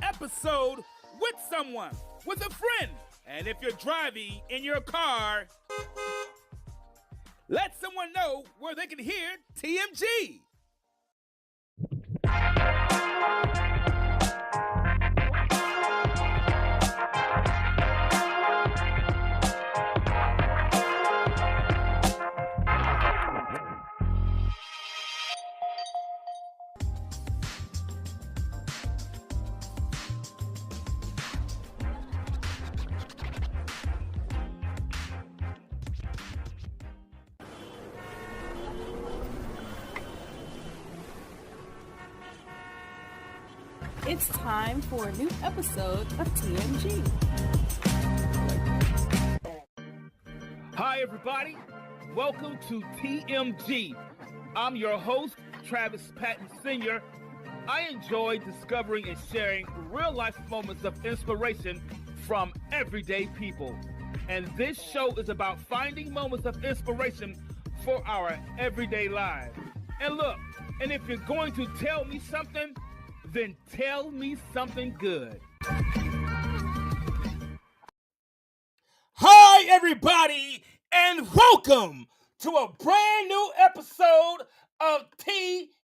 episode with someone, with a friend. And if you're driving in your car, let someone know where they can hear TMG. It's time for a new episode of TMG. Hi, everybody. Welcome to TMG. I'm your host, Travis Patton Sr. I enjoy discovering and sharing real-life moments of inspiration from everyday people. And this show is about finding moments of inspiration for our everyday lives. And look, and if you're going to tell me something, then tell me something good. Hi, everybody, and welcome to a brand new episode of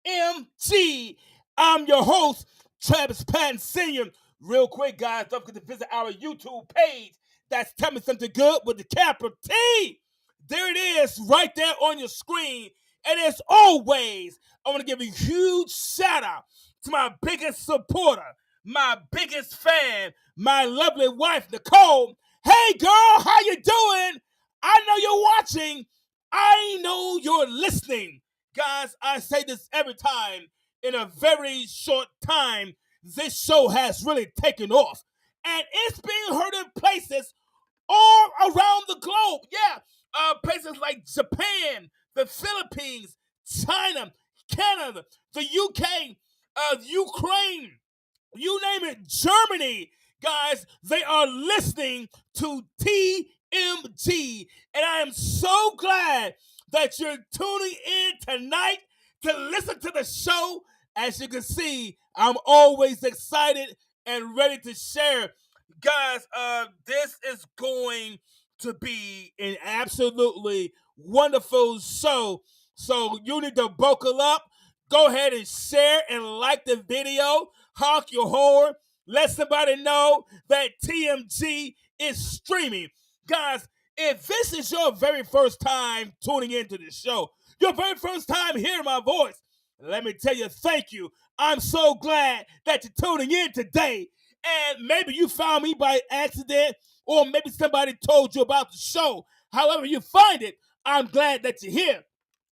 TMG. I'm your host, Travis Patton Sr. Real quick, guys, don't forget to visit our YouTube page. That's Tell Me Something Good with the capital T. There it is, right there on your screen. And as always, I want to give a huge shout out to my biggest supporter, my biggest fan, my lovely wife, Nicole. Hey, girl, how you doing? I know you're watching. I know you're listening. Guys, I say this every time. In a very short time, this show has really taken off. And it's being heard in places all around the globe. Yeah, places like Japan, the Philippines, China, Canada, the UK, Ukraine, you name it, Germany. Guys, they are listening to TMG. And I am so glad that you're tuning in tonight to listen to the show. As you can see, I'm always excited and ready to share. Guys, this is going to be an absolutely wonderful show. So you need to buckle up. Go ahead and share and like the video. Honk your horn. Let somebody know that TMG is streaming. Guys, if this is your very first time tuning into the show, your very first time hearing my voice, let me tell you, thank you. I'm so glad that you're tuning in today. And maybe you found me by accident, or maybe somebody told you about the show. However you find it, I'm glad that you're here.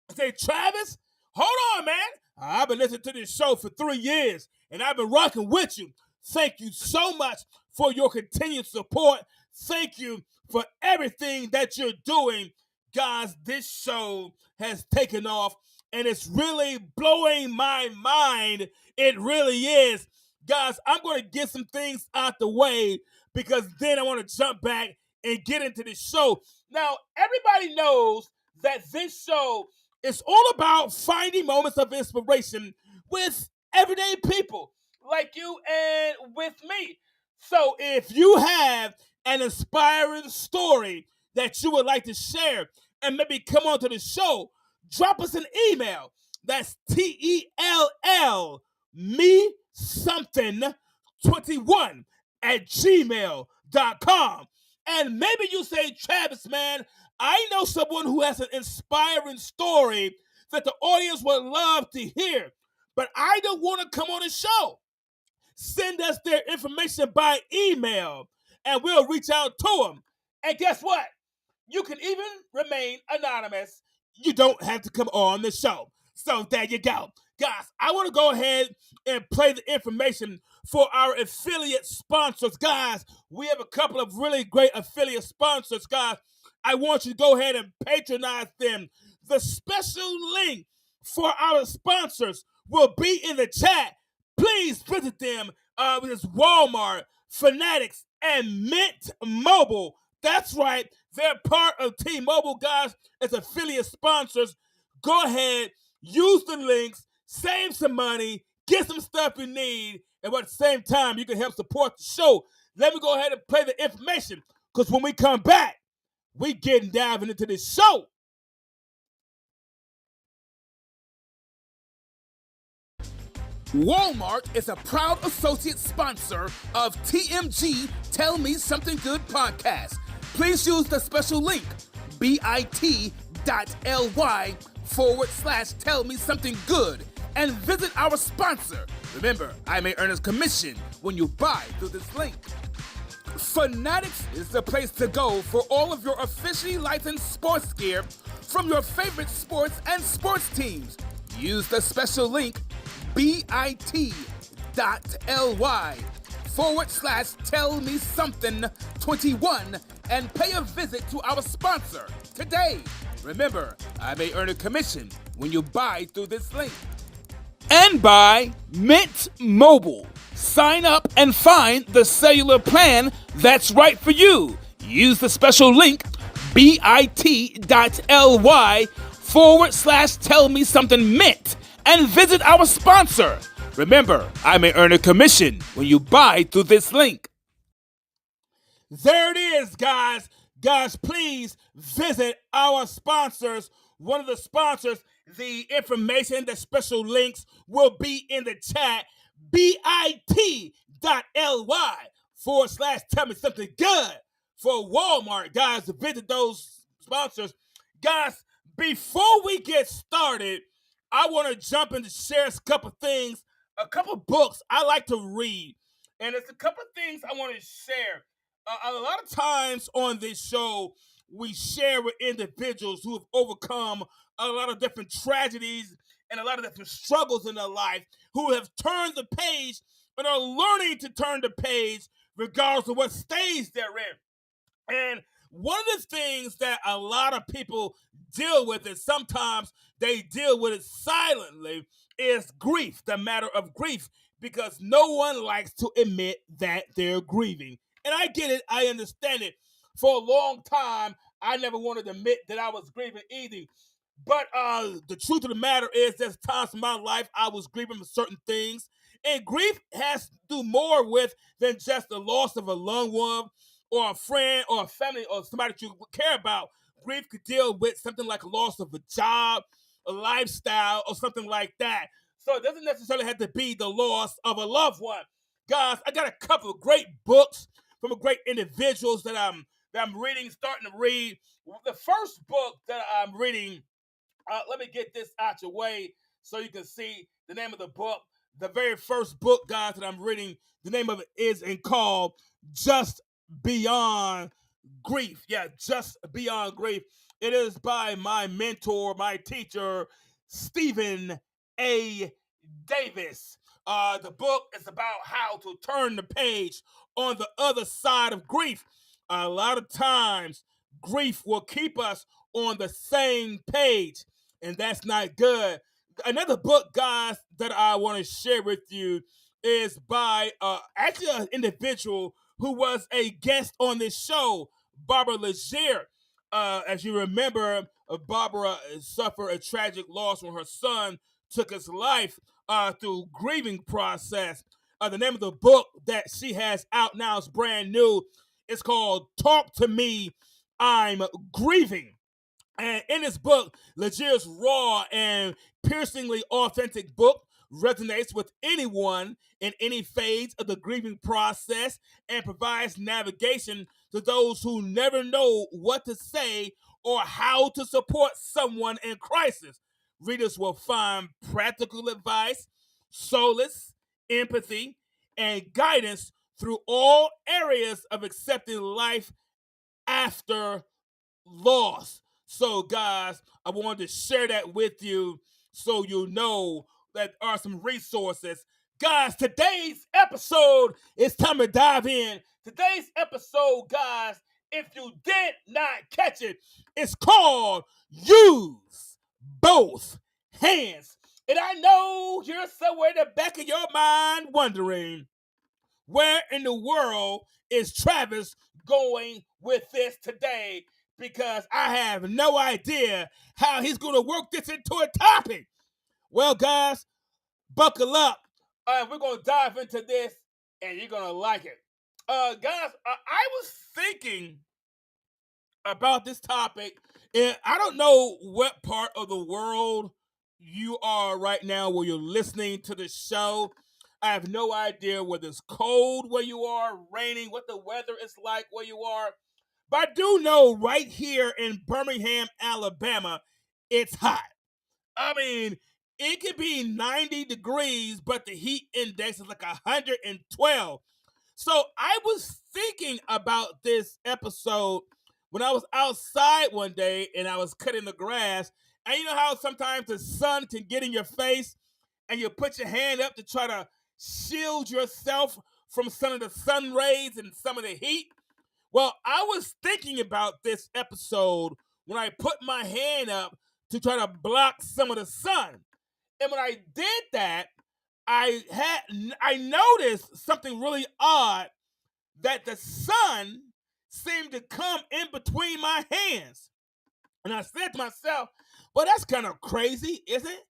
I say, Travis, hold on, man. I've been listening to this show for 3 years, and I've been rocking with you. Thank you so much for your continued support. Thank you for everything that you're doing. Guys, this show has taken off, and it's really blowing my mind. It really is. Guys, I'm going to get some things out the way because then I want to jump back and get into the show. Now, everybody knows that this show is all about finding moments of inspiration with everyday people like you and with me. So if you have an inspiring story that you would like to share and maybe come onto the show, drop us an email. That's TELL me something 21 at gmail.com. And maybe you say, Travis, man, I know someone who has an inspiring story that the audience would love to hear, but I don't want to come on the show. Send us their information by email, and we'll reach out to them. And guess what? You can even remain anonymous. You don't have to come on the show. So there you go. Guys, I want to go ahead and play the information for our affiliate sponsors. Guys, we have a couple of really great affiliate sponsors, guys. I want you to go ahead and patronize them. The special link for our sponsors will be in the chat. Please visit them. It's Walmart, Fanatics, and Mint Mobile. That's right. They're part of T-Mobile, guys, as affiliate sponsors. Go ahead, use the links, save some money, get some stuff you need, and at the same time, you can help support the show. Let me go ahead and play the information, because when we come back, we getting diving into this show. Walmart is a proud associate sponsor of TMG Tell Me Something Good podcast. Please use the special link bit.ly/tell me something good and visit our sponsor. Remember, I may earn a commission when you buy through this link. Fanatics is the place to go for all of your officially licensed sports gear from your favorite sports and sports teams. Use the special link bit.ly/tell me something 21 and pay a visit to our sponsor today. Remember, I may earn a commission when you buy through this link. And by Mint Mobile. Sign up and find the cellular plan that's right for you. Use the special link bit.ly/tell me something mint and visit our sponsor. Remember, I may earn a commission when you buy through this link. There it is, guys. Guys, please visit our sponsors. One of the sponsors, the information, the special links will be in the chat. bit.ly/tell me something good for Walmart, guys, to visit those sponsors. Guys, before we get started, I want to jump in to share a couple things, a couple books I like to read. And it's a couple things I want to share. A lot of times on this show, we share with individuals who have overcome a lot of different tragedies and a lot of different struggles in their life, who have turned the page and are learning to turn the page regardless of what stage they're in. And one of the things that a lot of people deal with, and sometimes they deal with it silently, is grief, the matter of grief, because no one likes to admit that they're grieving. And I get it, I understand it. For a long time, I never wanted to admit that I was grieving either. But the truth of the matter is there's times in my life I was grieving for certain things. And grief has to do more with than just the loss of a loved one or a friend or a family or somebody that you care about. Grief could deal with something like a loss of a job, a lifestyle, or something like that. So it doesn't necessarily have to be the loss of a loved one. Guys, I got a couple of great books from great individuals that I'm reading, starting to read. The first book that I'm reading, let me get this out your way so you can see the name of the book. The very first book, guys, that I'm reading, the name of it is called Just Beyond Grief. Yeah, Just Beyond Grief. It is by my mentor, my teacher, Stephen A. Davis. The book is about how to turn the page on the other side of grief. A lot of times, grief will keep us on the same page, and that's not good. Another book, guys, that I want to share with you is by actually an individual who was a guest on this show, Barbara Leger. As you remember, Barbara suffered a tragic loss when her son took his life through grieving process. The name of the book that she has out now is brand new. It's called Talk to Me, I'm Grieving. And in this book, Leger's raw and piercingly authentic book resonates with anyone in any phase of the grieving process and provides navigation to those who never know what to say or how to support someone in crisis. Readers will find practical advice, solace, empathy, and guidance through all areas of accepting life after loss. So, guys, I wanted to share that with you so you know that there are some resources. Guys, today's episode, it's time to dive in. Today's episode, guys, if you did not catch it, it's called Use Both Hands. And I know you're somewhere in the back of your mind wondering, where in the world is Travis going with this today? Because I have no idea how he's going to work this into a topic. Well, guys, buckle up, We're going to dive into this, and you're going to like it. Guys, I was thinking about this topic, and I don't know what part of the world you are right now where you're listening to the show. I have no idea whether it's cold where you are, raining, what the weather is like where you are. But I do know right here in Birmingham, Alabama, it's hot. I mean, it could be 90 degrees, but the heat index is like 112. So I was thinking about this episode when I was outside one day and I was cutting the grass. And you know how sometimes the sun can get in your face and you put your hand up to try to shield yourself from some of the sun rays and some of the heat? Well, I was thinking about this episode when I put my hand up to try to block some of the sun. And when I did that, I noticed something really odd, that the sun seemed to come in between my hands. And I said to myself, well, that's kind of crazy, isn't it?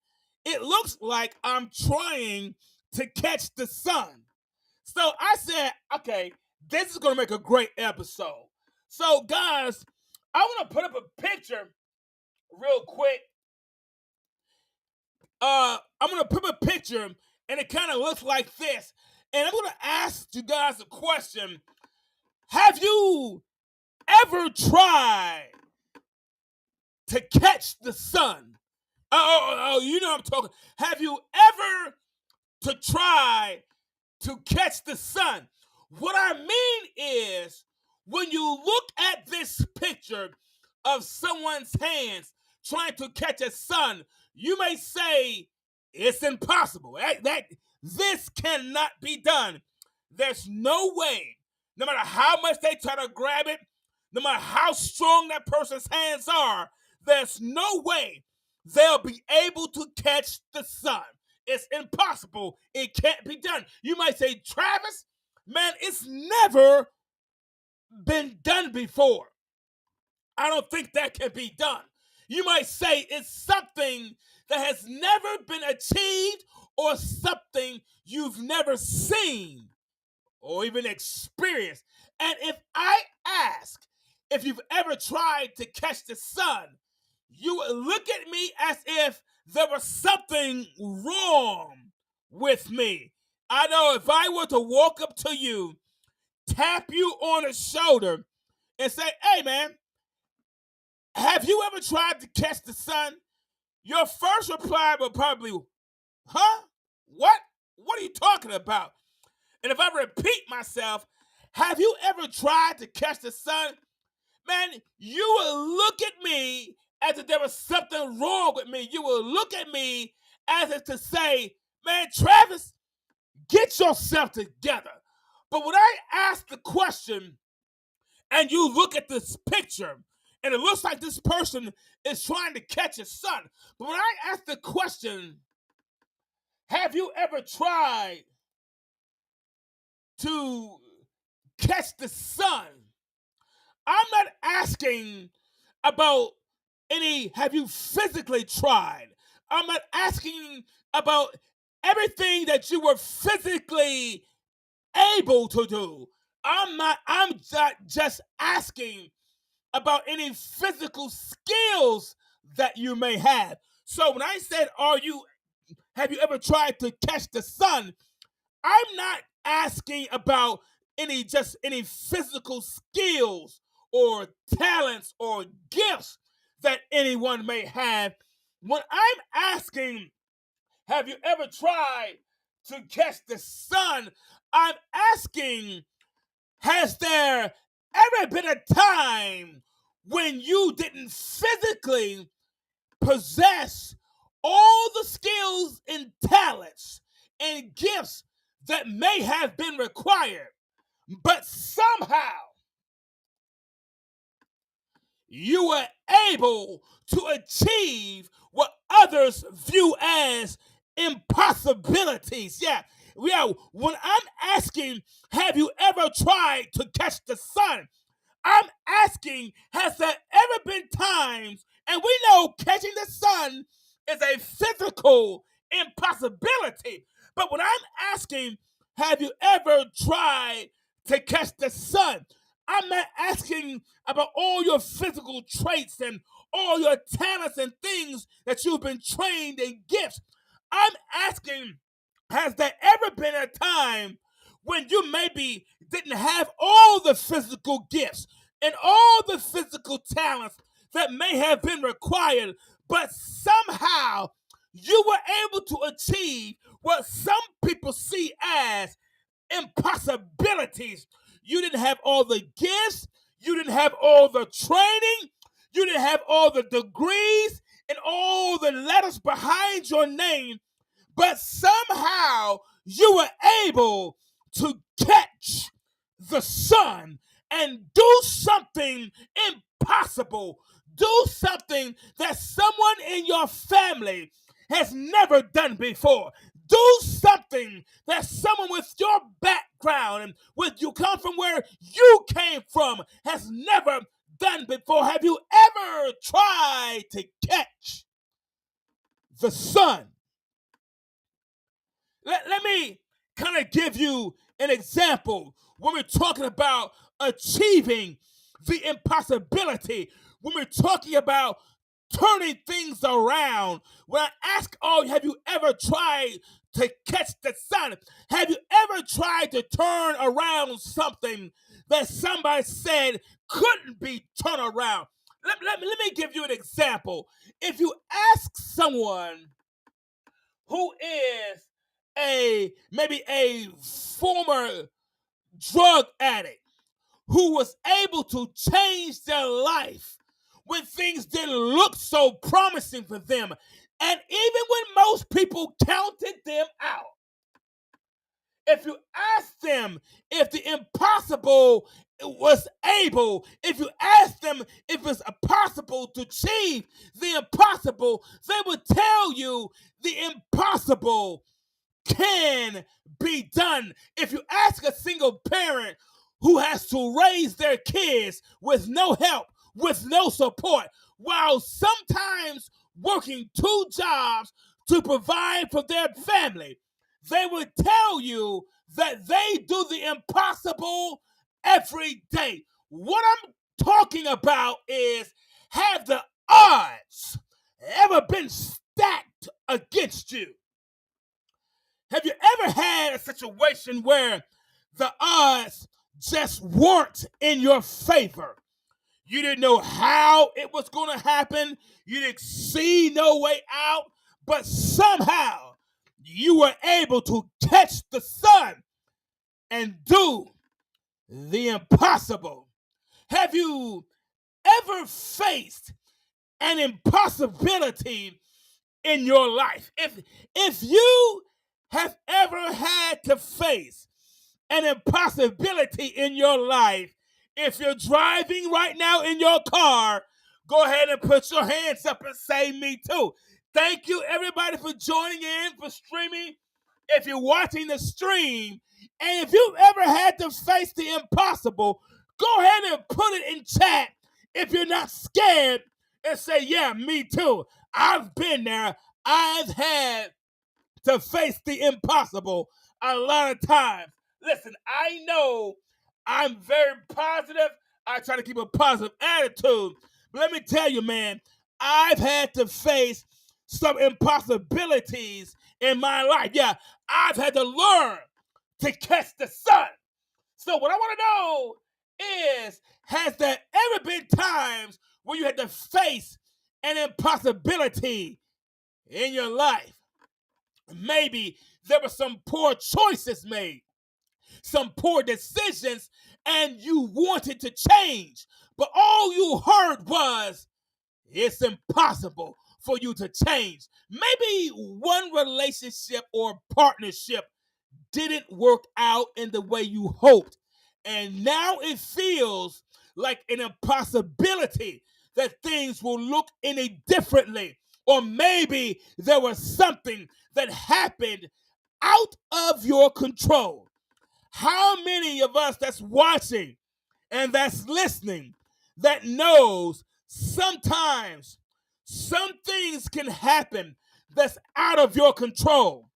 It looks like I'm trying to catch the sun. So I said, okay, this is going to make a great episode. So, guys, I want to put up a picture real quick. I'm going to put up a picture, and it kind of looks like this. And I'm going to ask you guys a question. Have you ever tried to catch the sun? Oh, you know what I'm talking. Have you ever to try to catch the sun? What I mean is, when you look at this picture of someone's hands trying to catch a sun, you may say it's impossible. That this cannot be done. There's no way, no matter how much they try to grab it, no matter how strong that person's hands are, there's no way they'll be able to catch the sun. It's impossible. It can't be done. You might say, Travis, man, it's never been done before. I don't think that can be done. You might say it's something that has never been achieved, or something you've never seen or even experienced. And if I ask if you've ever tried to catch the sun, you would look at me as if there was something wrong with me. I know if I were to walk up to you, tap you on the shoulder, and say, hey man, have you ever tried to catch the sun? Your first reply would probably, huh? What? What are you talking about? And if I repeat myself, have you ever tried to catch the sun? Man, you will look at me as if there was something wrong with me. You will look at me as if to say, man, Travis, get yourself together. But when I ask the question and you look at this picture and it looks like this person is trying to catch a sun, but when I ask the question, have you ever tried to catch the sun? I'm not asking about have you physically tried? I'm not asking about everything that you were physically able to do. I'm not just asking about any physical skills that you may have. So when I said, have you ever tried to catch the sun? I'm not asking about any physical skills or talents or gifts that anyone may have. When I'm asking, have you ever tried to catch the sun? I'm asking, has there ever been a time when you didn't physically possess all the skills and talents and gifts that may have been required, but somehow you were able to achieve what others view as impossibilities? Yeah. When I'm asking, have you ever tried to catch the sun? I'm asking, has there ever been times, and we know catching the sun is a physical impossibility, But when I'm asking, have you ever tried to catch the sun? I'm not asking about all your physical traits and all your talents and things that you've been trained in gifts. I'm asking, has there ever been a time when you maybe didn't have all the physical gifts and all the physical talents that may have been required, but somehow you were able to achieve what some people see as impossibilities? You didn't have all the gifts, you didn't have all the training, you didn't have all the degrees and all the letters behind your name, but somehow you were able to catch the sun and do something impossible. Do something that someone in your family has never done before. Do something that someone with your background and with you come from where you came from has never done before. Have you ever tried to catch the sun? Let me kind of give you an example when we're talking about achieving the impossibility, when we're talking about turning things around. When I ask, oh, have you ever tried to catch the sun? Have you ever tried to turn around something that somebody said couldn't be turned around? Let me give you an example. If you ask someone who is maybe a former drug addict who was able to change their life when things didn't look so promising for them, and even when most people counted them out, if you ask them if the impossible was able, if you ask them if it's possible to achieve the impossible, they would tell you the impossible can be done. If you ask a single parent who has to raise their kids with no help, with no support, while sometimes working 2 jobs to provide for their family, they would tell you that they do the impossible every day. What I'm talking about is, have the odds ever been stacked against you? Have you ever had a situation where the odds just weren't in your favor? You didn't know how it was going to happen. You didn't see no way out, but somehow you were able to catch the sun and do the impossible. Have you ever faced an impossibility in your life? If you have ever had to face an impossibility in your life, if you're driving right now in your car, go ahead and put your hands up and say me too. Thank you everybody for joining in, for streaming. If you're watching the stream, and if you've ever had to face the impossible, go ahead and put it in chat if you're not scared and say, yeah, me too. I've been there. I've had to face the impossible a lot of times. Listen, I know I'm very positive. I try to keep a positive attitude. But let me tell you, man, I've had to face some impossibilities in my life. Yeah, I've had to learn to catch the sun. So what I want to know is, has there ever been times where you had to face an impossibility in your life? Maybe there were some poor choices made, some poor decisions, and you wanted to change, but all you heard was, it's impossible for you to change. Maybe one relationship or partnership didn't work out in the way you hoped, and now it feels like an impossibility that things will look any differently. Or maybe there was something that happened out of your control. How many of us that's watching and that's listening that knows sometimes some things can happen that's out of your control?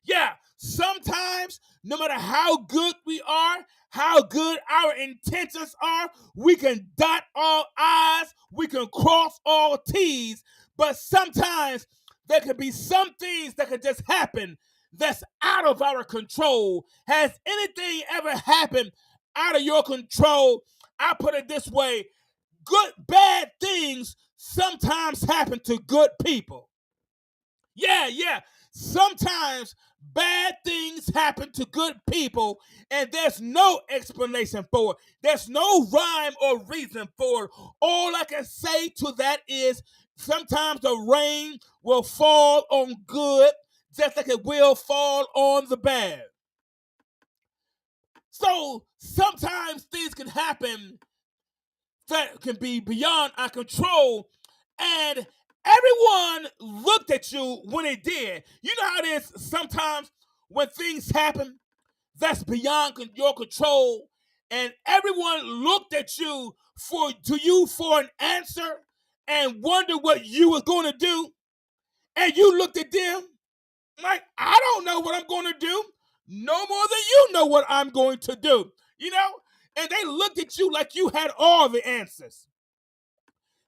Yeah, sometimes, no matter how good we are, how good our intentions are, we can dot all I's, we can cross all T's, but sometimes there can be some things that can just happen that's out of our control. Has anything ever happened out of your control? I put it this way: bad things sometimes happen to good people. Yeah. Sometimes bad things happen to good people, and there's no explanation for it. There's no rhyme or reason for it. All I can say to that is sometimes the rain will fall on good just like it will fall on the bad. So sometimes things can happen that can be beyond our control, and everyone looked at you when it did. You know how it is sometimes when things happen that's beyond your control, and everyone looked at you for an answer and wondered what you were going to do, and you looked at them like, I don't know what I'm going to do, no more than you know what I'm going to do, you know? And they looked at you like you had all the answers.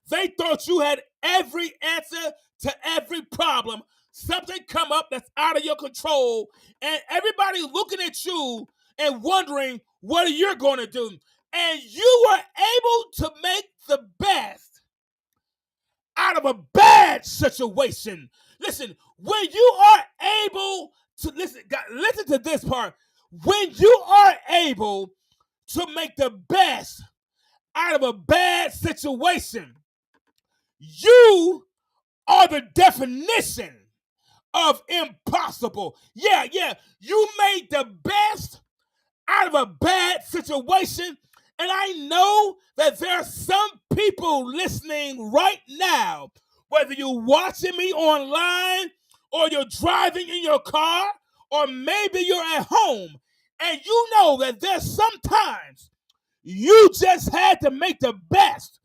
They thought you had every answer to every problem. Something come up that's out of your control, and everybody looking at you and wondering what you're going to do. And you were able to make the best out of a bad situation. Listen, when you are able to listen to this part. When you are able to make the best out of a bad situation, you are the definition of impossible. Yeah. You made the best out of a bad situation. And I know that there are some people listening right now, whether you're watching me online or you're driving in your car or maybe you're at home, and you know that there's sometimes you just had to make the best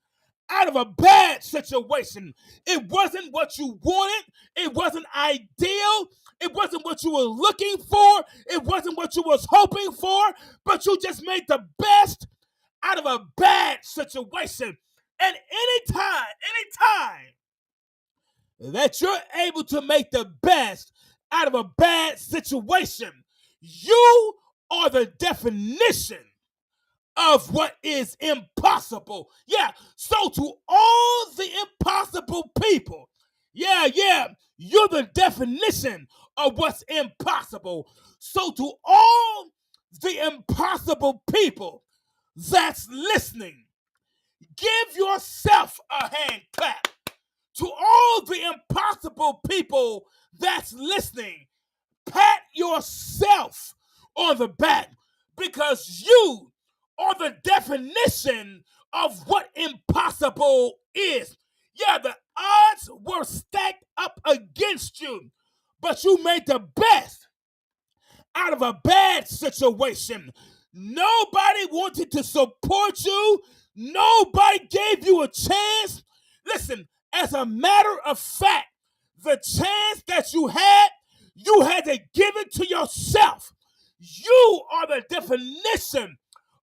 out of a bad situation. It wasn't what you wanted. It wasn't ideal. It wasn't what you were looking for. It wasn't what you was hoping for, but you just made the best out of a bad situation. And anytime that you're able to make the best out of a bad situation, you are the definition of what is impossible. Yeah. So to all the impossible people, yeah, you're the definition of what's impossible. So to all the impossible people that's listening, give yourself a hand clap. To all the impossible people that's listening, pat yourself on the back, because you are the definition of what impossible is. Yeah, the odds were stacked up against you, but you made the best out of a bad situation. Nobody wanted to support you. Nobody gave you a chance. Listen, as a matter of fact, the chance that you had to give it to yourself. You are the definition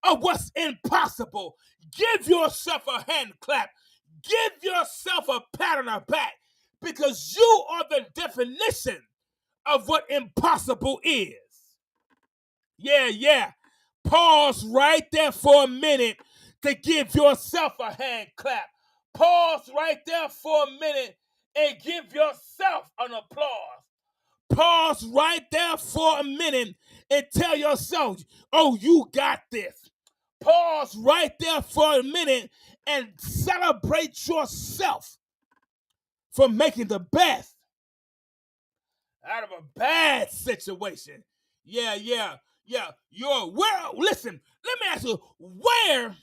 of what's impossible. Give yourself a hand clap. Give yourself a pat on the back, because you are the definition of what impossible is. Yeah. Pause right there for a minute to give yourself a hand clap. Pause right there for a minute and give yourself an applause. Pause right there for a minute and tell yourself, oh, you got this. Pause right there for a minute and celebrate yourself for making the best out of a bad situation. Yeah. Listen, let me ask you, where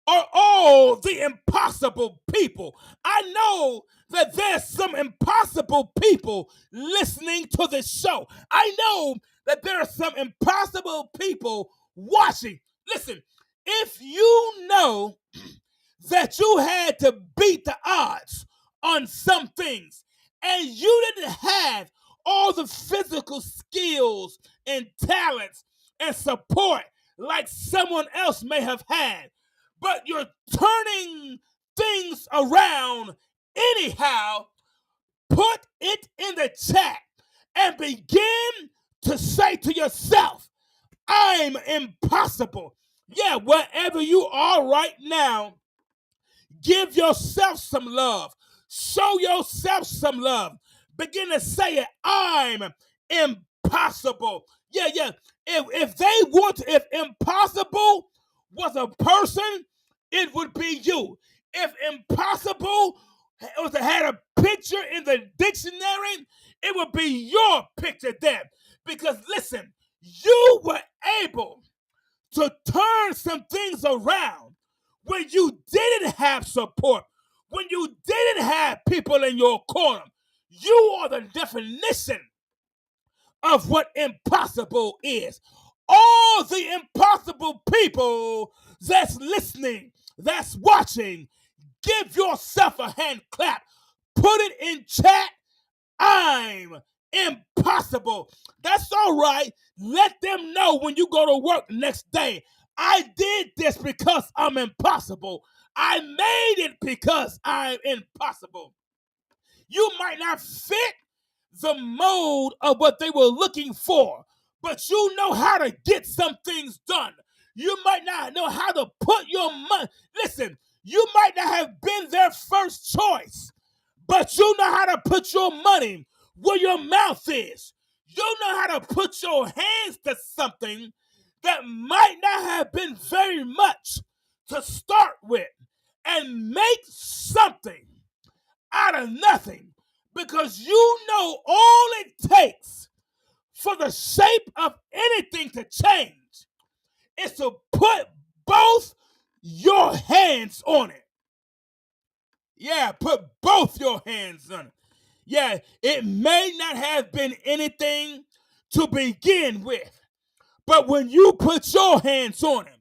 are all the impossible people? I know that there's some impossible people listening to this show. I know that there are some impossible people watching. Listen, if you know that you had to beat the odds on some things and you didn't have all the physical skills and talents and support like someone else may have had, but you're turning things around anyhow. Put it in the chat and begin to say to yourself, I'm impossible. Yeah, wherever you are right now, give yourself some love. Show yourself some love. Begin to say it. I'm impossible. Yeah. If impossible was a person, it would be you. If impossible had a picture in the dictionary, it would be your picture there. Because listen, you were able to turn some things around when you didn't have support, when you didn't have people in your corner. You are the definition of what impossible is. All the impossible people that's listening, that's watching, give yourself a hand clap. Put it in chat. I'm impossible. That's all right. Let them know when you go to work next day. I did this because I'm impossible. I made it because I'm impossible. You might not fit the mold of what they were looking for, but you know how to get some things done. You might not know how to put your money. Listen, you might not have been their first choice, but you know how to put your money where your mouth is. You know how to put your hands to something that might not have been very much to start with and make something out of nothing, because you know all it takes for the shape of anything to change is to put both your hands on it. Yeah, put both your hands on it. Yeah, it may not have been anything to begin with, but when you put your hands on it,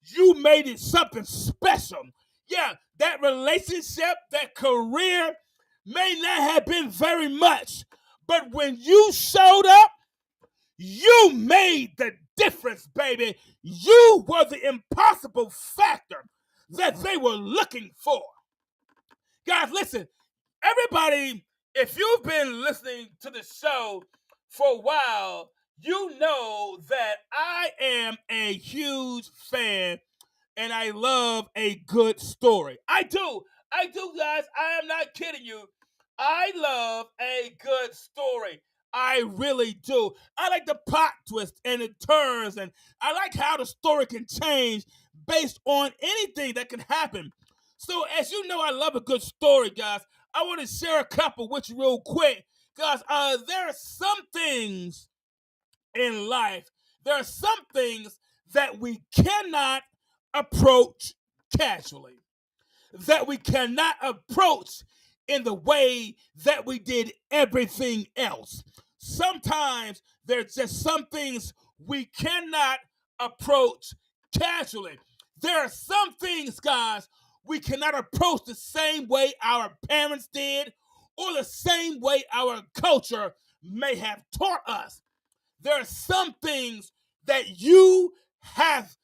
you made it something special. Yeah, that relationship, that career may not have been very much, but when you showed up, you made the difference, baby. You were the impossible factor that they were looking for. Guys, listen, everybody, if you've been listening to the show for a while, you know that I am a huge fan and I love a good story. I do, guys. I am not kidding you. I love a good story. I really do. I like the plot twist and the turns, and I like how the story can change based on anything that can happen. So, as you know, I love a good story, guys. I want to share a couple with you real quick, guys. There are some things in life. There are some things that we cannot approach casually, that we cannot approach in the way that we did everything else. Sometimes there's just some things we cannot approach casually. There are some things, guys, we cannot approach the same way our parents did or the same way our culture may have taught us. There are some things that you have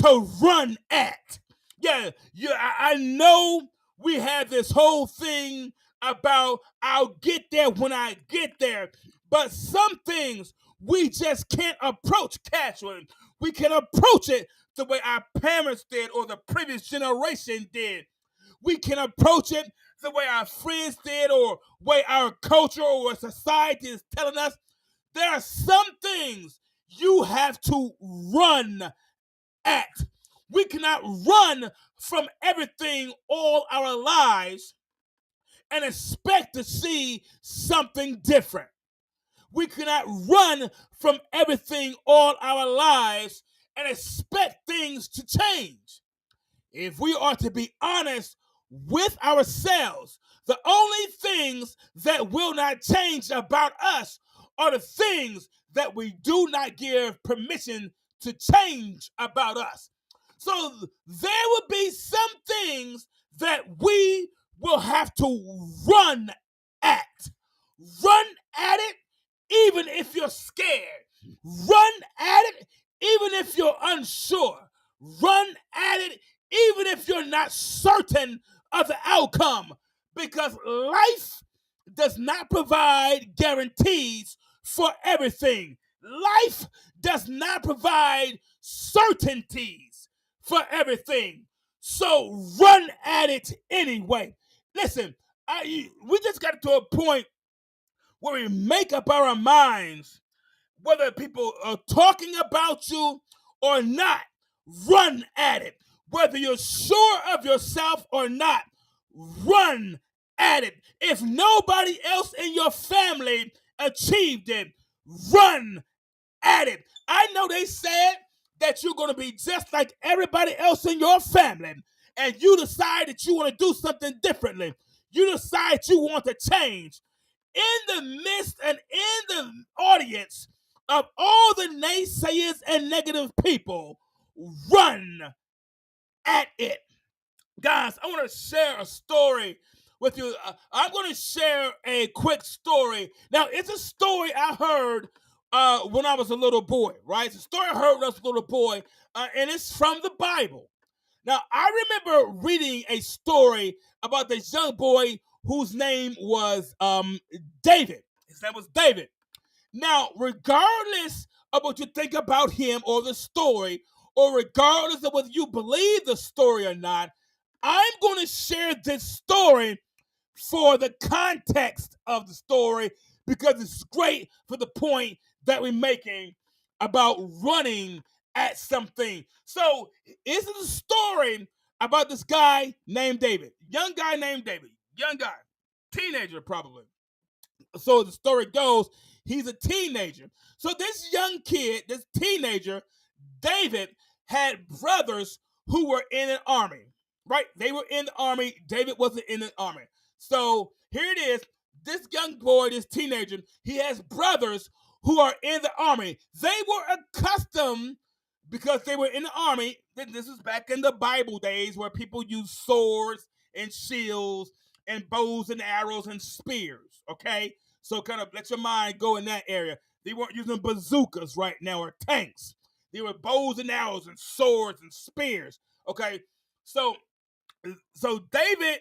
to run at. Yeah, I know we have this whole thing about I'll get there when I get there, but some things we just can't approach casually. We can approach it the way our parents did or the previous generation did. We can approach it the way our friends did or way our culture or society is telling us. There are some things you have to run at. We cannot run from everything all our lives and expect to see something different. We cannot run from everything all our lives and expect things to change. If we are to be honest with ourselves, the only things that will not change about us are the things that we do not give permission to change about us. So there will be some things that we will have to run at. Run at it even if you're scared. Run at it, even if you're unsure. Run at it, even if you're not certain of the outcome. Because life does not provide guarantees for everything. Life does not provide certainties for everything. So run at it anyway. Listen, we just got to a point where we make up our minds whether people are talking about you or not. Run at it. Whether you're sure of yourself or not, run at it. If nobody else in your family achieved it, run at it. I know they said that you're going to be just like everybody else in your family, and you decide that you want to do something differently. You decide you want to change. In the midst and in the audience of all the naysayers and negative people, run at it. Guys, I want to share a story with you. I'm going to share a quick story. Now, it's a story I heard when I was a little boy, right? It's a story I heard when I was a little boy, and it's from the Bible. Now, I remember reading a story about this young boy whose name was David. His name was David. Now, regardless of what you think about him or the story, or regardless of whether you believe the story or not, I'm going to share this story for the context of the story because it's great for the point that we're making about running at something. So, this is a story about this guy named David. Young guy named David. Young guy. Teenager, probably. So the story goes, he's a teenager. So this young kid, this teenager, David, had brothers who were in an army, right? They were in the army. David wasn't in the army. So here it is. This young boy, this teenager, he has brothers who are in the army. They were accustomed, because they were in the army. This is back in the Bible days where people used swords and shields and bows and arrows and spears, okay? So kind of let your mind go in that area. They weren't using bazookas right now or tanks. They were bows and arrows and swords and spears, okay? So David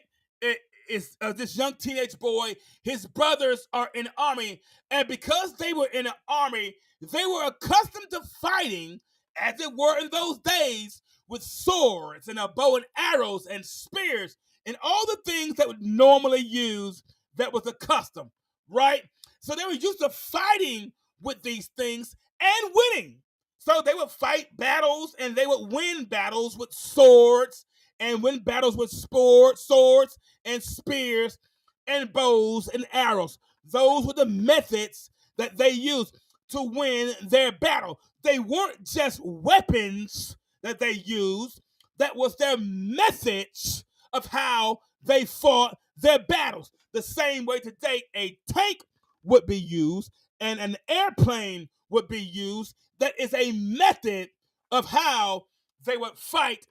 is this young teenage boy. His brothers are in the army, and because they were in the army, they were accustomed to fighting, as it were in those days, with swords and a bow and arrows and spears and all the things that would normally use that was accustomed, right? So they were used to fighting with these things and winning. So they would fight battles and they would win battles with swords and win battles with swords and spears and bows and arrows. Those were the methods that they used to win their battle. They weren't just weapons that they used. That was their methods of how they fought their battles. The same way today a tank would be used and an airplane would be used. That is a method of how they would fight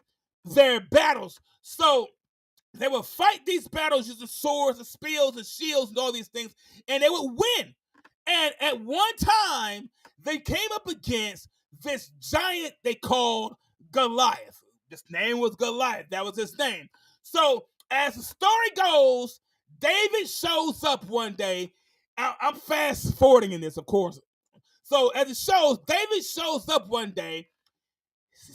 their battles. So they would fight these battles using swords and spears and shields and all these things, and they would win. And at one time, they came up against this giant they called Goliath. His name was Goliath. That was his name. So as the story goes, David shows up one day. I'm fast forwarding in this, of course. So as it shows, David shows up one day,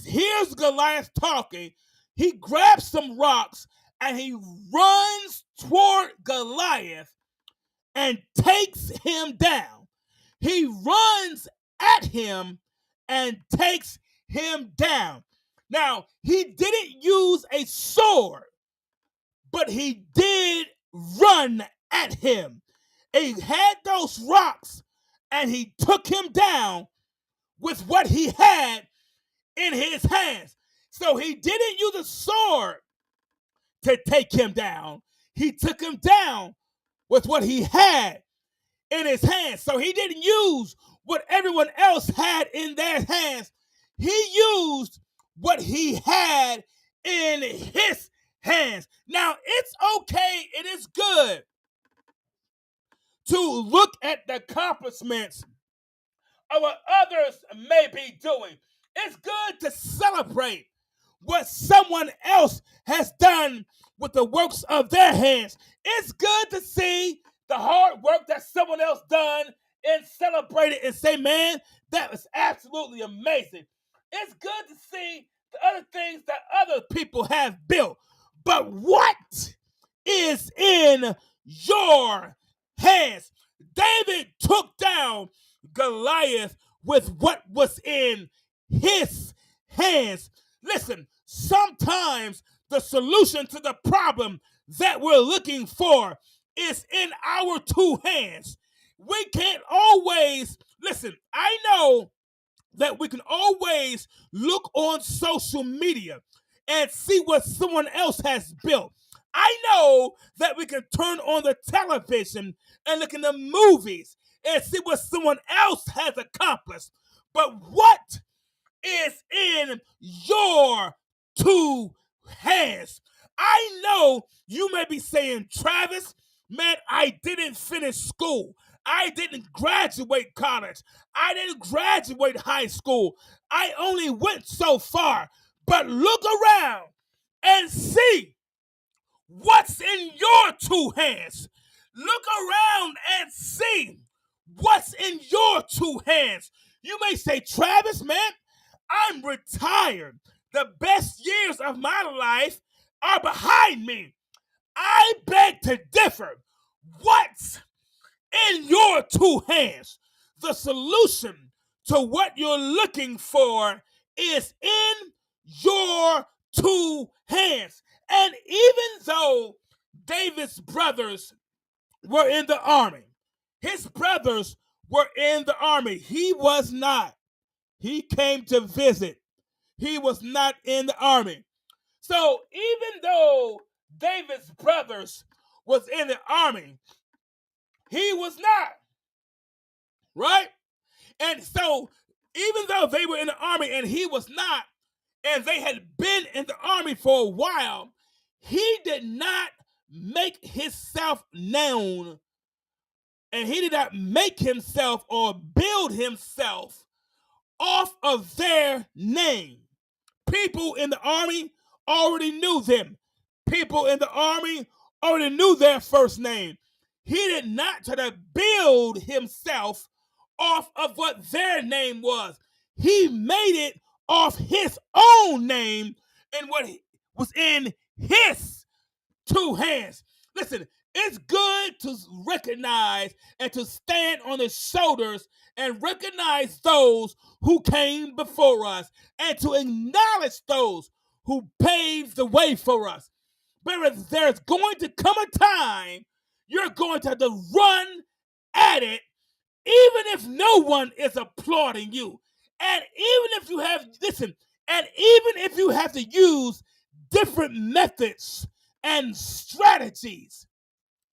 hears Goliath talking. He grabs some rocks and he runs toward Goliath and takes him down. He runs at him and takes him down. Now, he didn't use a sword, but he did run at him. He had those rocks and he took him down with what he had in his hands. So he didn't use a sword to take him down. He took him down with what he had in his hands. So he didn't use what everyone else had in their hands. He used what he had in his hands. Now, it's okay. It is good to look at the accomplishments of what others may be doing. It's good to celebrate what someone else has done with the works of their hands. It's good to see the hard work that someone else done and celebrate it and say, man, that was absolutely amazing. It's good to see the other things that other people have built. But what is in your hands? David took down Goliath with what was in his hands. Listen, sometimes the solution to the problem that we're looking for is in our two hands. We can't always, listen, I know that we can always look on social media and see what someone else has built. I know that we can turn on the television and look in the movies and see what someone else has accomplished. But what is in your two hands? I know you may be saying, Travis, man, I didn't finish school. I didn't graduate college. I didn't graduate high school. I only went so far. But look around and see what's in your two hands. Look around and see what's in your two hands. You may say, Travis, man, I'm retired. The best years of my life are behind me. I beg to differ. What's in your two hands? The solution to what you're looking for is in your two hands. And even though David's brothers were in the army, his brothers were in the army, he was not. He came to visit. He was not in the army. So even though David's brothers was in the army, he was not. Right? And so even though they were in the army and he was not, and they had been in the army for a while, he did not make himself known, and he did not make himself or build himself off of their name. People in the army already knew them. People in the army already knew their first name. He did not try to build himself off of what their name was. He made it off his own name and what was in his two hands. Listen, it's good to recognize and to stand on the shoulders and recognize those who came before us and to acknowledge those who paved the way for us. But there's going to come a time you're going to have to run at it even if no one is applauding you. And even if you have, listen, and even if you have to use different methods and strategies.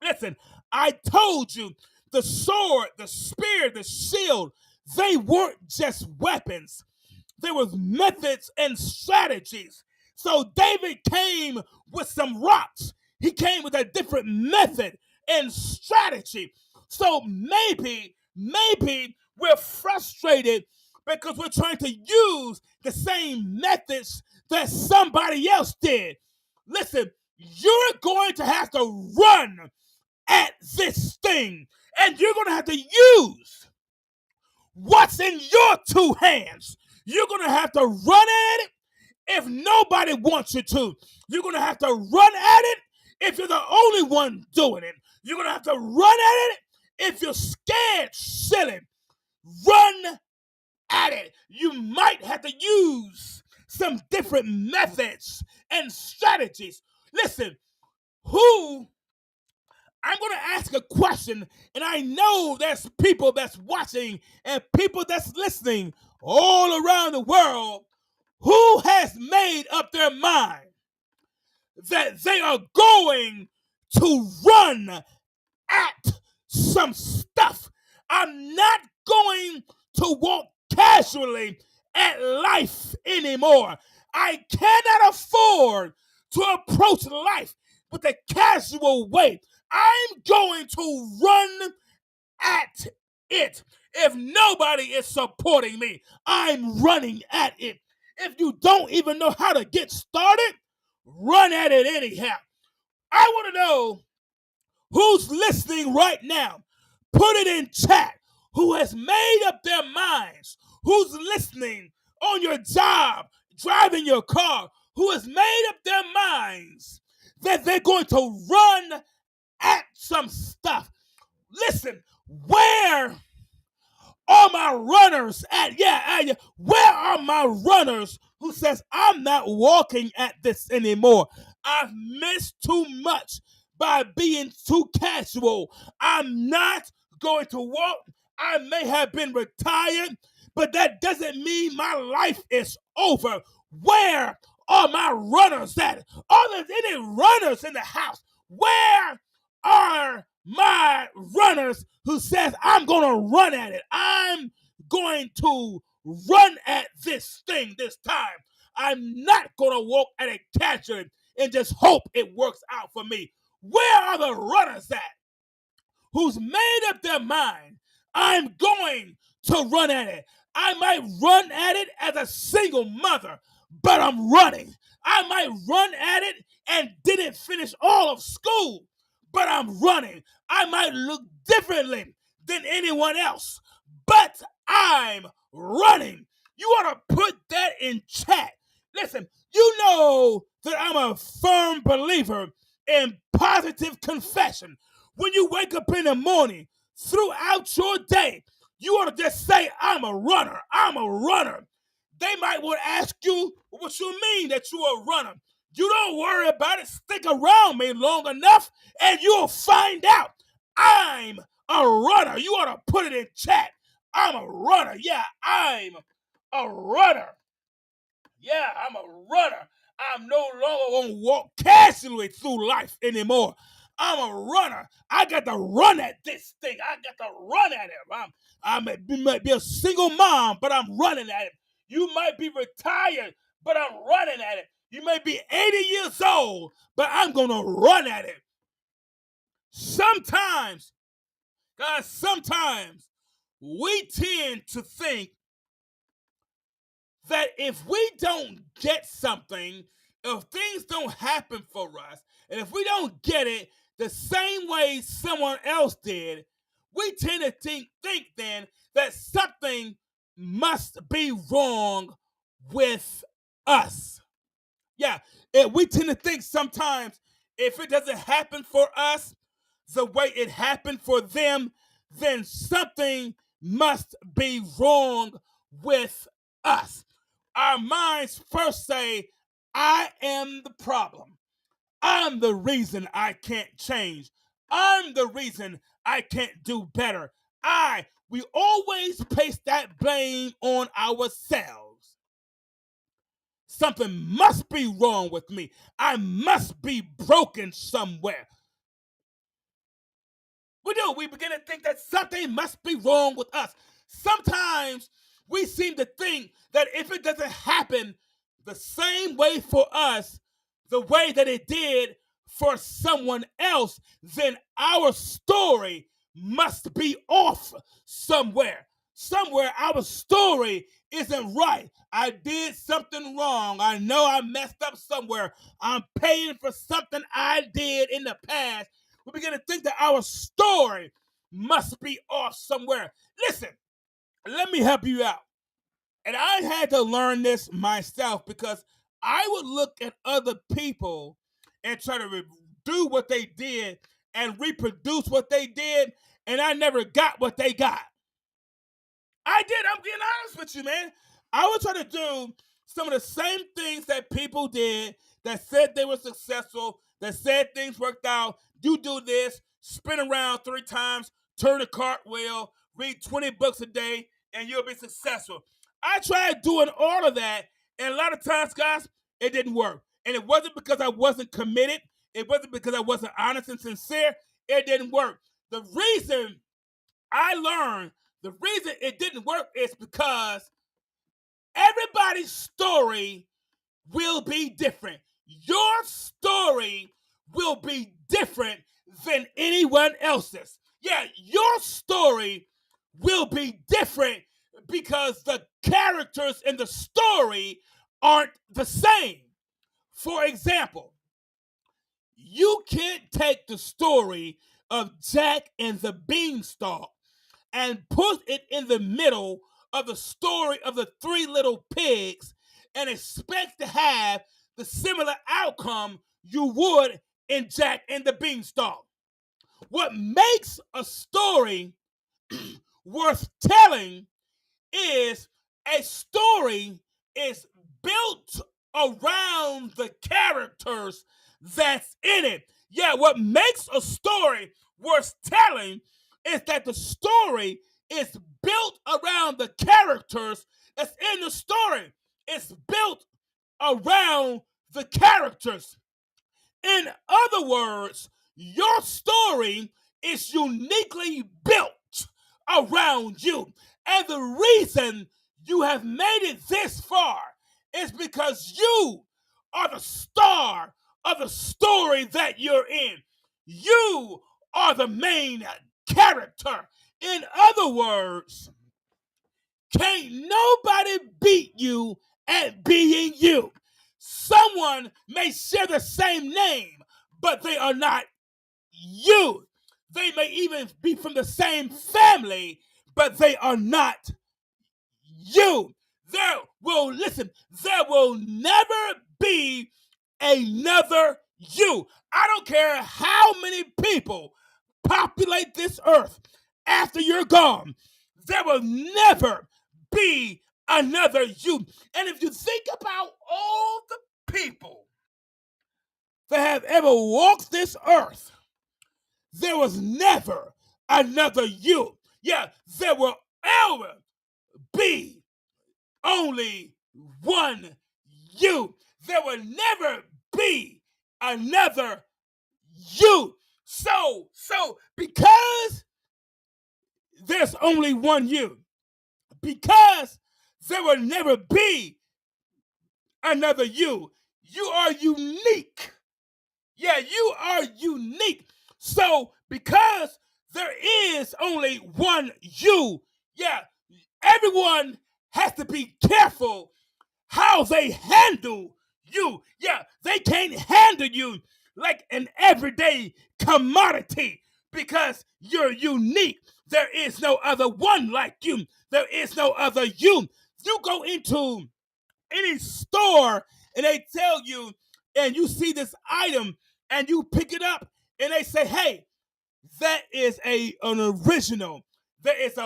Listen, I told you the sword, the spear, the shield, they weren't just weapons. There was methods and strategies. So David came with some rocks. He came with a different method and strategy. So maybe we're frustrated because we're trying to use the same methods that somebody else did. Listen, you're going to have to run at this thing, and you're going to have to use what's in your two hands. You're going to have to run at it if nobody wants you to. You're going to have to run at it if you're the only one doing it. You're going to have to run at it if you're scared, silly. Run at it. You might have to use some different methods and strategies. Listen, I'm going to ask a question, and I know there's people that's watching and people that's listening all around the world who has made up their mind that they are going to run at some stuff. I'm not going to walk casually at life anymore. I cannot afford to approach life with a casual way. I'm going to run at it. If nobody is supporting me, I'm running at it. If you don't even know how to get started, run at it anyhow. I want to know who's listening right now. Put it in chat. Who has made up their minds? Who's listening on your job, driving your car? Who has made up their minds that they're going to run at some stuff? Listen, where are my runners at? Yeah, where are my runners who says I'm not walking at this anymore? I've missed too much by being too casual. I'm not going to walk. I may have been retired, but that doesn't mean my life is over. Where are my runners at? Are there any runners in the house? Where are my runners who says I'm going to run at it? I'm going to run at this thing this time. I'm not going to walk at it casually and just hope it works out for me. Where are the runners at who's made up their mind? I'm going to run at it. I might run at it as a single mother, but I'm running. I might run at it and didn't finish all of school, but I'm running. I might look differently than anyone else, but I'm running. You ought to put that in chat. Listen, you know that I'm a firm believer in positive confession. When you wake up in the morning, throughout your day, you ought to just say, I'm a runner. I'm a runner. They might want to ask you, what you mean that you're a runner? You don't worry about it. Stick around me long enough and you'll find out. I'm a runner. You ought to put it in chat. I'm a runner. Yeah, I'm a runner. Yeah, I'm a runner. I'm no longer going to walk casually through life anymore. I'm a runner. I got to run at this thing. I got to run at it. I might be a single mom, but I'm running at it. You might be retired, but I'm running at it. You may be 80 years old, but I'm going to run at it. Sometimes, guys, sometimes we tend to think that if we don't get something, if things don't happen for us, and if we don't get it the same way someone else did, we tend to think then that something must be wrong with us. Yeah, we tend to think sometimes if it doesn't happen for us the way it happened for them, then something must be wrong with us. Our minds first say, I am the problem. I'm the reason I can't change. I'm the reason I can't do better. We always place that blame on ourselves. Something must be wrong with me. I must be broken somewhere. We do. We begin to think that something must be wrong with us. Sometimes we seem to think that if it doesn't happen the same way for us, the way that it did for someone else, then our story must be off somewhere. Somewhere our story isn't right. I did something wrong. I know I messed up somewhere. I'm paying for something I did in the past. We begin to think that our story must be off somewhere. Listen, let me help you out. And I had to learn this myself because I would look at other people and try to do what they did and reproduce what they did, and I never got what they got. I did. I'm being honest with you, man. I would try to do some of the same things that people did that said they were successful, that said things worked out. You do this, spin around 3 times, turn a cartwheel, read 20 books a day, and you'll be successful. I tried doing all of that, and a lot of times, guys, it didn't work. And it wasn't because I wasn't committed. It wasn't because I wasn't honest and sincere. It didn't work. The reason I learned, the reason it didn't work is because everybody's story will be different. Your story will be different than anyone else's. Yeah, your story will be different because the characters in the story aren't the same. For example, you can't take the story of Jack and the Beanstalk and put it in the middle of the story of the three little pigs and expect to have the similar outcome you would in Jack and the Beanstalk. What makes a story worth telling is a story is built around the characters that's in it. Yeah, what makes a story worth telling is that the story is built around the characters that's in the story. It's built around the characters. In other words, your story is uniquely built around you. And the reason you have made it this far is because you are the star of the story that you're in. You are the main character. In other words, can't nobody beat you at being you. Someone may share the same name, but they are not you. They may even be from the same family, but they are not you. There will never be another you. I don't care how many people populate this earth after you're gone. There will never be another you. And if you think about all the people that have ever walked this earth, there was never another you. Yeah, there will ever be only one you. There will never be another you. So because there's only one you, because there will never be another you, you are unique. Yeah, you are unique. So because there is only one you, yeah, everyone has to be careful how they handle you. Yeah, they can't handle you like an everyday commodity because you're unique. There is no other one like you. There is no other you. You go into any store and they tell you, and you see this item and you pick it up and they say, hey, that is an original. That is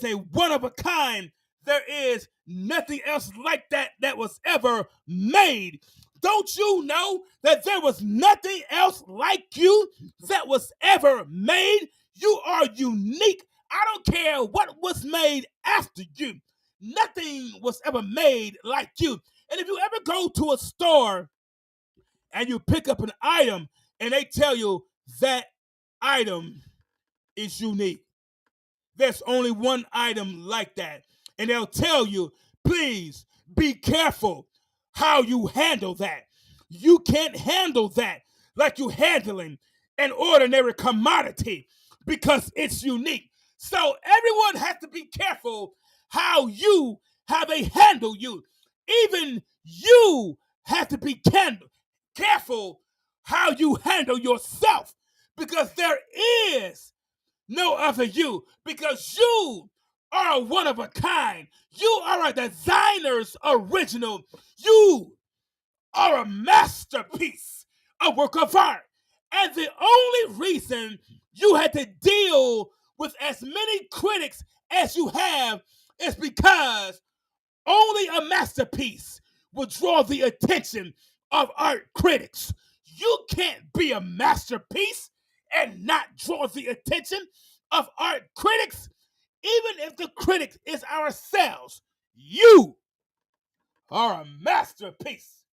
a one of a kind. There is nothing else like that was ever made. Don't you know that there was nothing else like you that was ever made? You are unique. I don't care what was made after you. Nothing was ever made like you. And if you ever go to a store and you pick up an item and they tell you that item is unique. There's only one item like that. And they'll tell you, please be careful how you handle that. You can't handle that like you're handling an ordinary commodity because it's unique. So everyone has to be careful how they handle you. Even you have to be careful how you handle yourself because there is no other you because you are one of a kind. You are a designer's original. You are a masterpiece, a work of art. And the only reason you had to deal with as many critics as you have is because only a masterpiece will draw the attention of art critics. You can't be a masterpiece and not draw the attention of art critics. Even if the critic is ourselves, you are a masterpiece.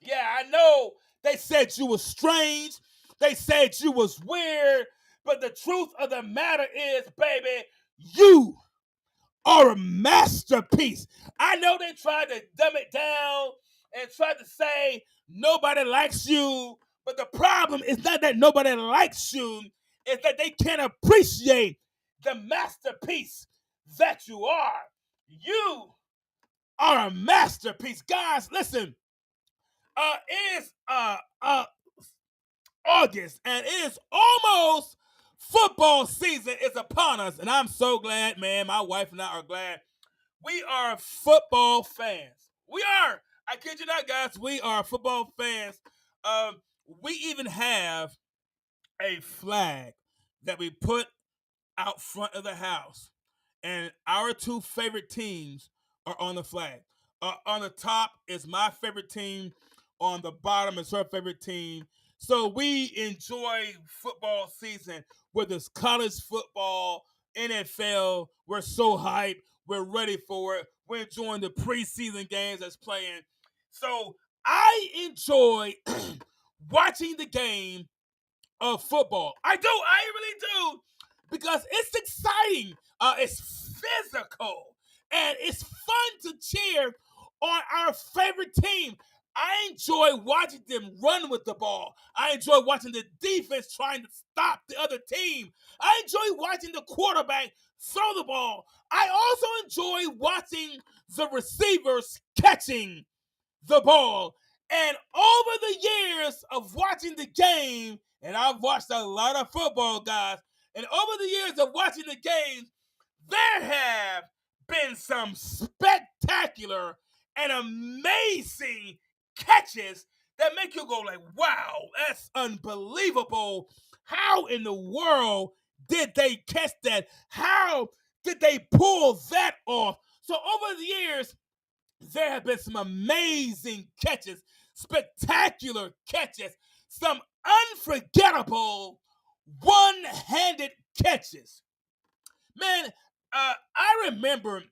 Yeah, I know they said you was strange. They said you was weird. But the truth of the matter is, baby, you are a masterpiece. I know they tried to dumb it down and tried to say nobody likes you, but the problem is not that nobody likes you. is that they can't appreciate the masterpiece that you are. You are a masterpiece. Guys, listen. It is August, and it is almost football season is upon us. And I'm so glad, man. My wife and I are glad. We are football fans. We are. I kid you not, guys. We are football fans. We even have a flag that we put out front of the house, and our two favorite teams are on the flag. On the top is my favorite team. On the bottom is her favorite team. So we enjoy football season, whether it's college football, NFL. We're so hyped. We're ready for it. We're enjoying the preseason games that's playing. So I enjoy watching the game of football. I do. I really do. Because it's exciting. It's physical. And it's fun to cheer on our favorite team. I enjoy watching them run with the ball. I enjoy watching the defense trying to stop the other team. I enjoy watching the quarterback throw the ball. I also enjoy watching the receivers catching the ball. And over the years of watching the game, and I've watched a lot of football, guys, and over the years of watching the games, there have been some spectacular and amazing catches that make you go like, wow, that's unbelievable. How in the world did they catch that? How did they pull that off? So over the years, there have been some amazing catches, spectacular catches, some unforgettable one-handed catches. Man, I remember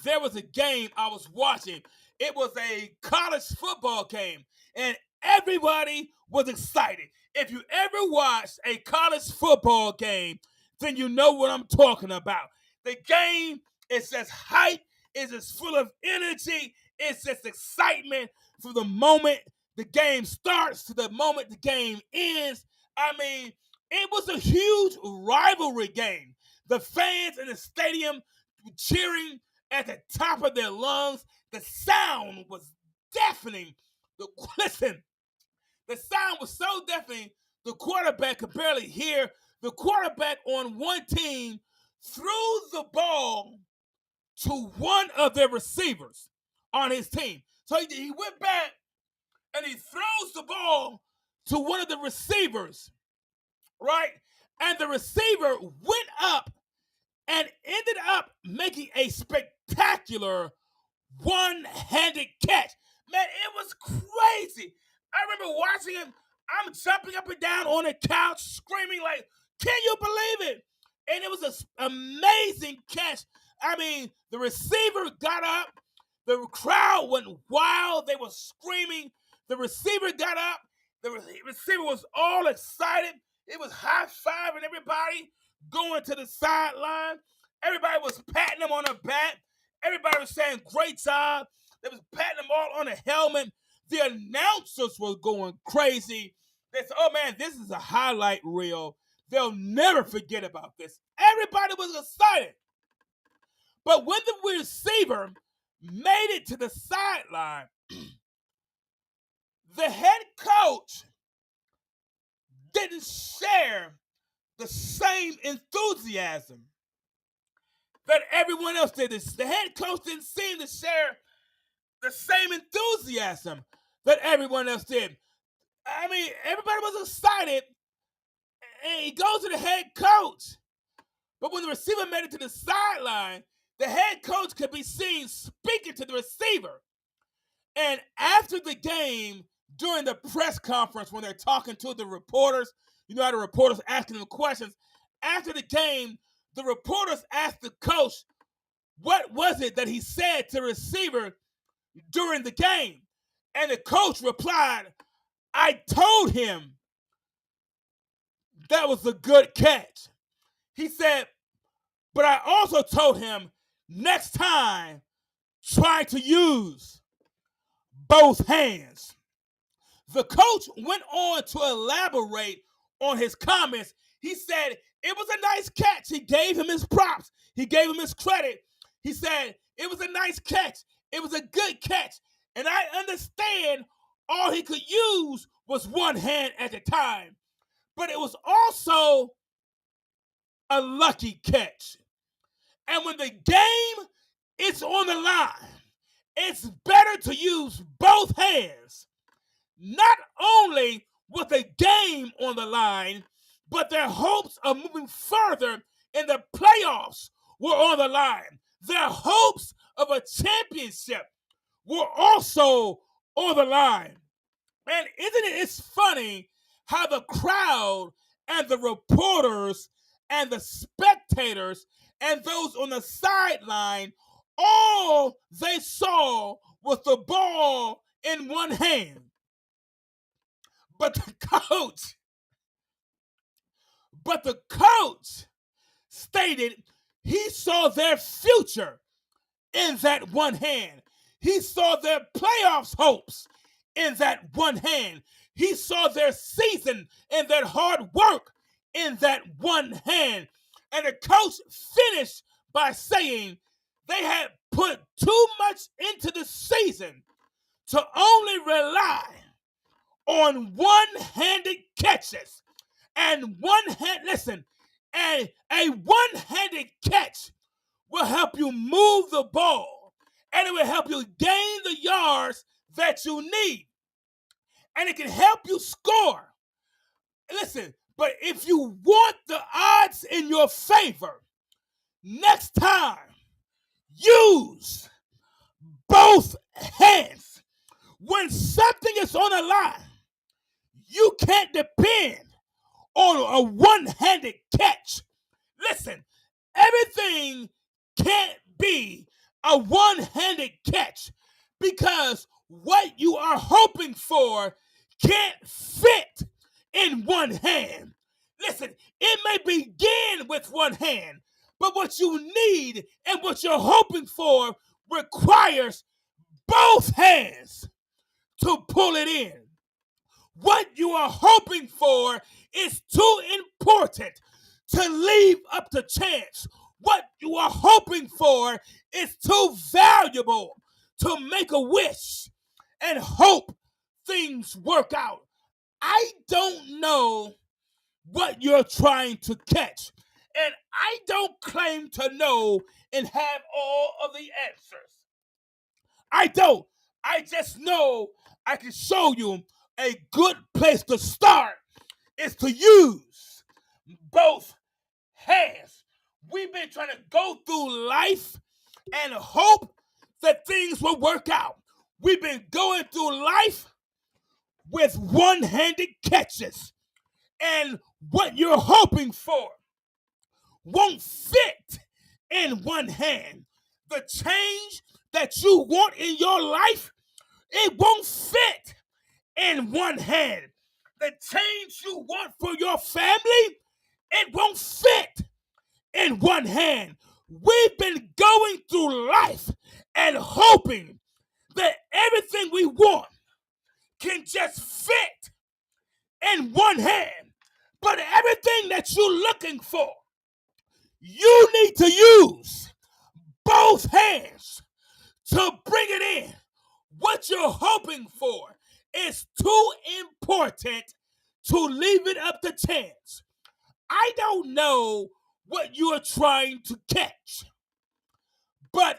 there was a game I was watching. It was a college football game, and everybody was excited. If you ever watched a college football game, then you know what I'm talking about. The game is just hype. It's just full of energy. It's just excitement from the moment the game starts to the moment the game ends. I mean, it was a huge rivalry game. The fans in the stadium cheering at the top of their lungs. The sound was deafening. Listen, the sound was so deafening, the quarterback could barely hear. The quarterback on one team threw the ball to one of their receivers on his team. So he went back and he throws the ball to one of the receivers, right? And the receiver went up and ended up making a spectacular one-handed catch. Man, it was crazy. I remember watching him. I'm jumping up and down on the couch, screaming like, can you believe it? And it was an amazing catch. I mean, the receiver got up. The crowd went wild. They were screaming. The receiver got up. The receiver was all excited. It was high-fiving everybody, going to the sideline. Everybody was patting him on the back. Everybody was saying, great job. They was patting him all on the helmet. The announcers were going crazy. They said, oh, man, this is a highlight reel. They'll never forget about this. Everybody was excited. But when the receiver made it to the sideline, the head coach didn't share the same enthusiasm that everyone else did. The head coach didn't seem to share the same enthusiasm that everyone else did. I mean, everybody was excited, and he goes to the head coach. But when the receiver made it to the sideline, the head coach could be seen speaking to the receiver. And after the game, during the press conference, when they're talking to the reporters, you know how the reporters asking them questions. After the game, the reporters asked the coach, what was it that he said to the receiver during the game? And the coach replied, I told him that was a good catch. He said, but I also told him next time, try to use both hands. The coach went on to elaborate on his comments. He said it was a nice catch. He gave him his props. He gave him his credit. He said it was a nice catch. It was a good catch. And I understand all he could use was one hand at the time. But it was also a lucky catch. And when the game is on the line, it's better to use both hands. Not only was the game on the line, but their hopes of moving further in the playoffs were on the line. Their hopes of a championship were also on the line. And isn't it's funny how the crowd and the reporters and the spectators and those on the sideline, all they saw was the ball in one hand. But the coach stated he saw their future in that one hand. He saw their playoffs hopes in that one hand. He saw their season and their hard work in that one hand. And the coach finished by saying they had put too much into the season to only rely on one-handed catches. And a one-handed catch will help you move the ball, and it will help you gain the yards that you need, and it can help you score. Listen, but if you want the odds in your favor, next time, use both hands. When something is on the line, you can't depend on a one-handed catch. Listen, everything can't be a one-handed catch because what you are hoping for can't fit in one hand. Listen, it may begin with one hand, but what you need and what you're hoping for requires both hands to pull it in. What you are hoping for is too important to leave up to chance. What you are hoping for is too valuable to make a wish and hope things work out. I don't know what you're trying to catch, and I don't claim to know and have all of the answers. I don't. I just know I can show you a good place to start is to use both hands. We've been trying to go through life and hope that things will work out. We've been going through life with one-handed catches. And what you're hoping for won't fit in one hand. The change that you want in your life, it won't fit in one hand. The change you want for your family, it won't fit in one hand. We've been going through life and hoping that everything we want can just fit in one hand. But everything that you're looking for, you need to use both hands to bring it in. What you're hoping for is too important to leave it up to chance. I don't know what you are trying to catch, but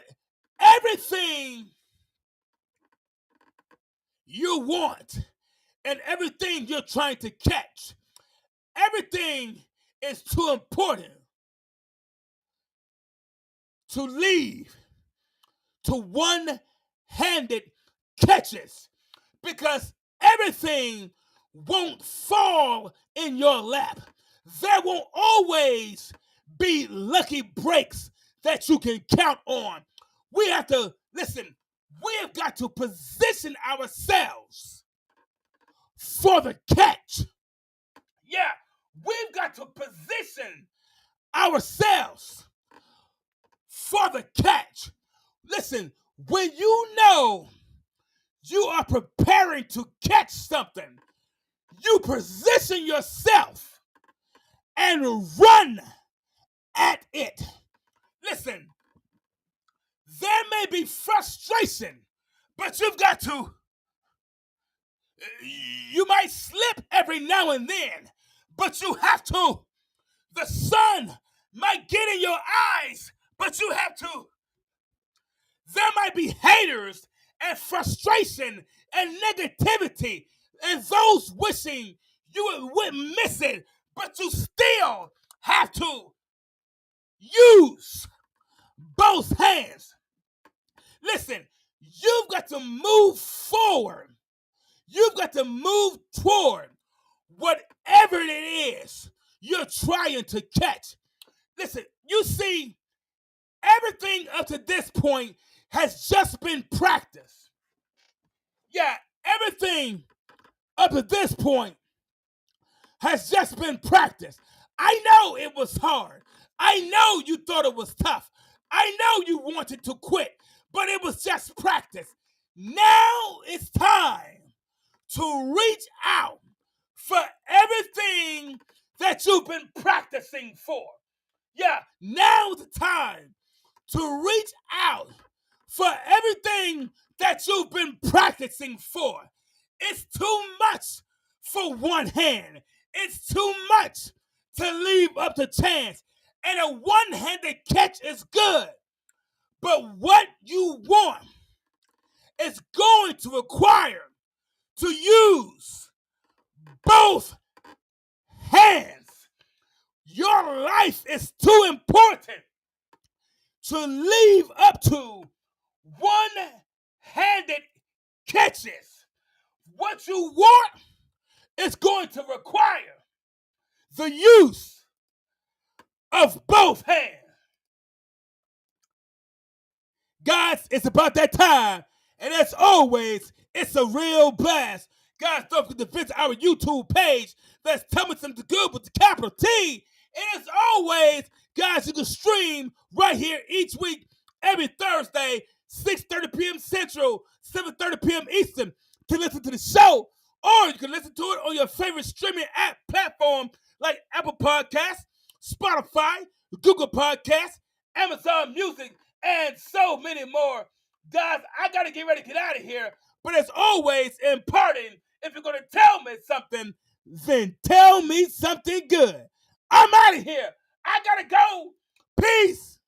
everything you want and everything you're trying to catch, everything is too important to leave to one-handed catches because everything won't fall in your lap. There won't always be lucky breaks that you can count on. We have to, listen, we have got to position ourselves for the catch. Yeah, we've got to position ourselves for the catch. Listen, when you know you are preparing to catch something, you position yourself and run at it. Listen, there may be frustration, but you might slip every now and then, but you have to. The sun might get in your eyes, but you have to. There might be haters and frustration and negativity and those wishing you would miss it, but you still have to use both hands. Listen, you've got to move forward. You've got to move toward whatever it is you're trying to catch. Listen, you see, everything up to this point has just been practice. Yeah, everything up to this point has just been practice. I know it was hard. I know you thought it was tough. I know you wanted to quit, but it was just practice. Now it's time to reach out for everything that you've been practicing for. Yeah, now's the time to reach out for everything that you've been practicing for. It's too much for one hand. It's too much to leave up to chance. And a one-handed catch is good. But what you want is going to require to use both hands. Your life is too important to leave up to one-handed catches. What you want is going to require the use of both hands. Guys, it's about that time. And as always, it's a real blast. Guys, don't forget to visit our YouTube page. That's Tell Me Something Good with the capital T. And as always, guys, you can stream right here each week, every Thursday, 6:30 p.m. Central, 7:30 p.m. Eastern, to listen to the show. Or you can listen to it on your favorite streaming app platform like Apple Podcasts, Spotify, Google Podcasts, Amazon Music, and so many more. Guys, I got to get ready to get out of here. But as always, in parting, if you're going to tell me something, then tell me something good. I'm out of here. I got to go. Peace.